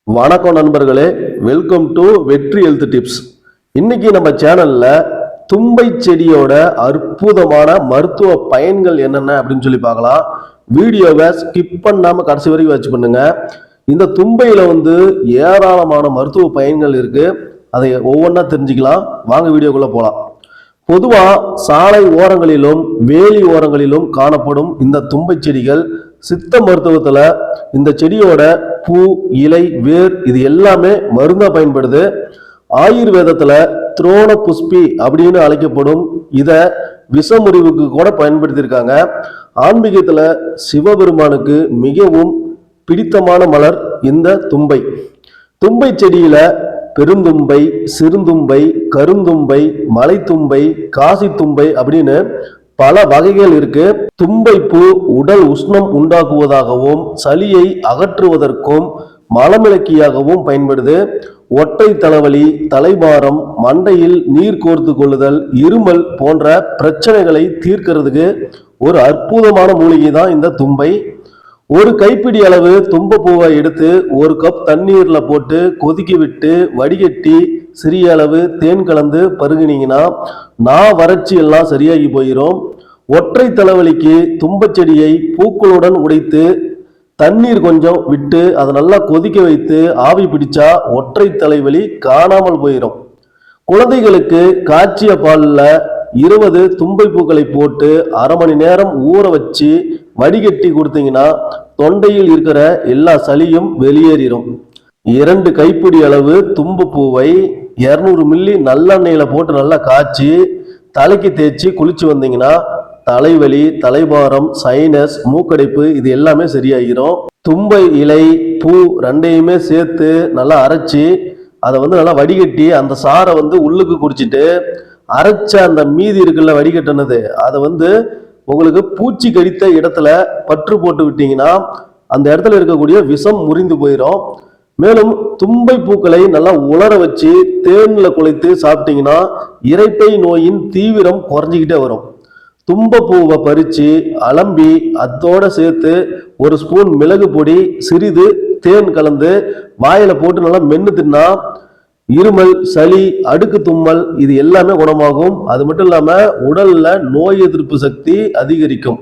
வணக்கம் நண்பர்களே, welcome to வெற்றி ஹெல்த் டிப்ஸ். இன்னைக்கு நம்ம சேனல்ல தும்பை செடியோட அற்புதமான மருத்துவ பயன்கள் என்னென்ன அப்படின்னு சொல்லி பார்க்கலாம். வீடியோவை ஸ்கிப் பண்ணாம கடைசி வரைக்கும் வாட்ச் பண்ணுங்க. இந்த தும்பையில ஏராளமான மருத்துவ பயன்கள் இருக்கு. அதை ஒவ்வொன்றா தெரிஞ்சுக்கலாம். வாங்க வீடியோக்குள்ள போலாம். பொதுவா சாலை ஓரங்களிலும் வேலி ஓரங்களிலும் காணப்படும் இந்த தும்பை செடிகள் சித்த மருத்துவத்துல இந்த செடியோட பூ, இலை, வேர் இது எல்லாமே மருந்தா பயன்படுது. ஆயுர்வேதத்துல துரோண புஷ்பி அப்படின்னு அழைக்கப்படும் இத விஷமுறிவுக்கு கூட பயன்படுத்தியிருக்காங்க. ஆன்மீகத்துல சிவபெருமானுக்கு மிகவும் பிடித்தமான மலர் இந்த தும்பை. தும்பை செடியில பெருந்தும்பை, சிறுந்தும்பை, கருந்தும்பை, மலைத்தும்பை, காசி தும்பை அப்படின்னு பல வகைகள் இருக்கு. தும்பை பூ உடல் உஷ்ணம் உண்டாக்குவதாகவும் சளியை அகற்றுவதற்கும் மலமிளக்கியாகவும் பயன்படுது. ஒற்றை தலைவலி, தலைபாரம், மண்டையில் நீர் கோர்த்து கொள்ளுதல், இருமல் போன்ற பிரச்சனைகளை தீர்க்கிறதுக்கு ஒரு அற்புதமான மூலிகை தான் இந்த தும்பை. ஒரு கைப்பிடி அளவு தும்பப்பூவை எடுத்து ஒரு கப் தண்ணீர்ல போட்டு கொதிக்க விட்டு வடிகட்டி சிறிய அளவு தேன் கலந்து பருகினீங்கன்னா வறட்சி எல்லாம் சரியாகி போயிடும். ஒற்றை தலைவலிக்கு தும்பச்செடியை பூக்களுடன் உடைத்து தண்ணீர் கொஞ்சம் விட்டு அதை நல்லா கொதிக்க வைத்து ஆவி பிடிச்சா ஒற்றை தலைவலி காணாமல் போயிடும். குழந்தைகளுக்கு காய்ச்சிய பாலில் 20 தும்பை பூக்களை போட்டு அரை மணி நேரம் ஊற வச்சு வடிகட்டி கொடுத்தீங்கன்னா தொண்டையில் இருக்கிற எல்லா சளியும் வெளியேறிடும். 2 கைப்பிடி அளவு தும்பப்பூவை 200 மில்லி நல்லெண்ணெயில போட்டு நல்லா காய்ச்சி தலைக்கு தேய்ச்சி குளிச்சு வந்தீங்கன்னா தலைவலி, தலைபாரம், சைனஸ், மூக்கடைப்பு இது எல்லாமே சரியாகிரும். தும்பை இலை, பூ ரெண்டையுமே சேர்த்து நல்லா அரைச்சி அதை நல்லா வடிகட்டி அந்த சாரை உள்ளுக்கு குடிச்சிட்டு அரைச்ச அந்த மீதி இருக்குல்ல வடிகட்டினது அதை உங்களுக்கு பூச்சி கடித்த இடத்துல பற்று போட்டு விட்டீங்கன்னா அந்த இடத்துல இருக்கக்கூடிய விஷம் முறிந்து போயிடும். மேலும் தும்பை பூக்களை நல்லா உலர வச்சு தேன்ல குழைத்து சாப்பிட்டீங்கன்னா இரைப்பை நோயின் தீவிரம் குறைஞ்சிக்கிட்டே வரும். தும்பப்பூவை பறிச்சு அலம்பி அதோட சேர்த்து ஒரு ஸ்பூன் மிளகு பொடி, சிறிது தேன் கலந்து வாயில போட்டு நல்லா மென்னு தின்னா இருமல், சளி, அடுக்கு தும்மல் இது எல்லாமே குணமாகும். அது மட்டும் இல்லாம உடல்ல நோய் எதிர்ப்பு சக்தி அதிகரிக்கும்.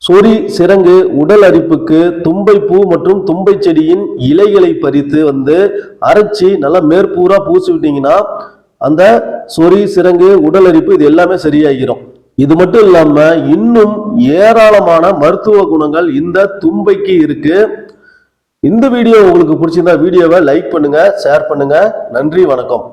சொறி, சிரங்கு, உடல் அரிப்புக்கு தும்பை பூ மற்றும் தும்பை செடியின் இலைகளை பறித்து அரைச்சி நல்லா மேற்பூரா பூசி விட்டீங்கன்னா அந்த சொறி, சிரங்கு, உடல் அரிப்பு இது எல்லாமே சரியாகிரும். இது மட்டும் இல்லாம இன்னும் ஏராளமான மருத்துவ குணங்கள் இந்த தும்பைக்கு இருக்கு. இந்த வீடியோ உங்களுக்கு பிடிச்சிருந்தா வீடியோவை லைக் பண்ணுங்க, ஷேர் பண்ணுங்க. நன்றி, வணக்கம்.